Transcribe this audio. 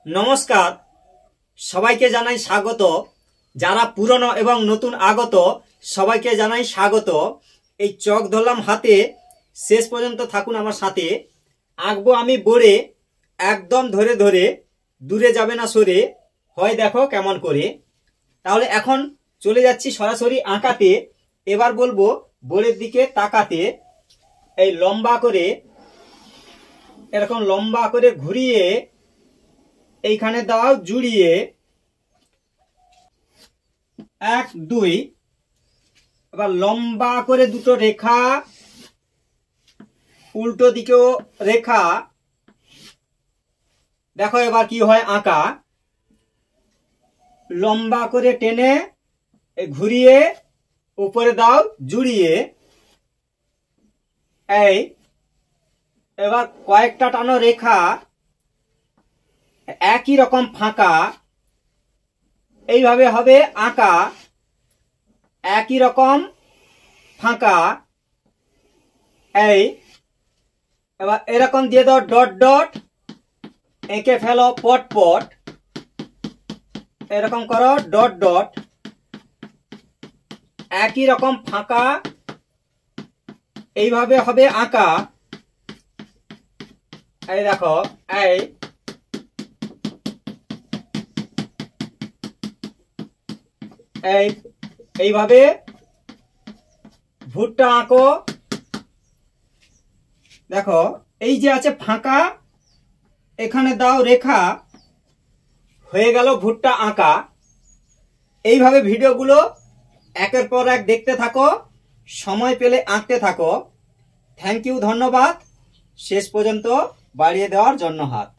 নমস্কার, সবাইকে জানাই স্বাগত। যারা পুরনো এবং নতুন আগত সবাইকে জানাই স্বাগত। এই চক ধরলাম হাতে, শেষ পর্যন্ত থাকুন আমার সাথে। আঁকবো আমি বোর্ডে, একদম ধরে ধরে, দূরে যাবে না সরে, হয় দেখো কেমন করে। তাহলে এখন চলে যাচ্ছি সরাসরি আঁকাতে। এবার বলবো বোর্ডের দিকে তাকাতে। এই লম্বা করে, এরকম লম্বা করে ঘুরিয়ে এইখানে দাও জুড়িয়ে, 1 2। এবার লম্বা করে দুটো রেখা, উল্টো দিকেও রেখা। দেখো এবার কি হয় আঁকা। লম্বা করে টেনে ঘুরিয়ে উপরে দাও জুড়িয়ে, এই এবার কয়েকটা টানো রেখা একই রকম ফাঁকা, এইভাবে হবে আঁকা। একই রকম ফাঁকা, এই এবার এরকম দিয়ে দাও ডট ডট, এঁকে ফেলো পট পট, এরকম করো ডট ডট। একই রকম ফাঁকা, এইভাবে হবে আঁকা। এই দেখো, এইভাবে ভুট্টা আঁকো। দেখো এই যে আছে ফাঁকা, এখানে দাও রেখা, হয়ে গেল ভুট্টা আঁকা। এইভাবে ভিডিওগুলো একের পর এক দেখতে থাকো, সময় পেলে আঁকতে থাকো। থ্যাংক ইউ, ধন্যবাদ শেষ পর্যন্ত বাড়িয়ে দেওয়ার জন্য হাত।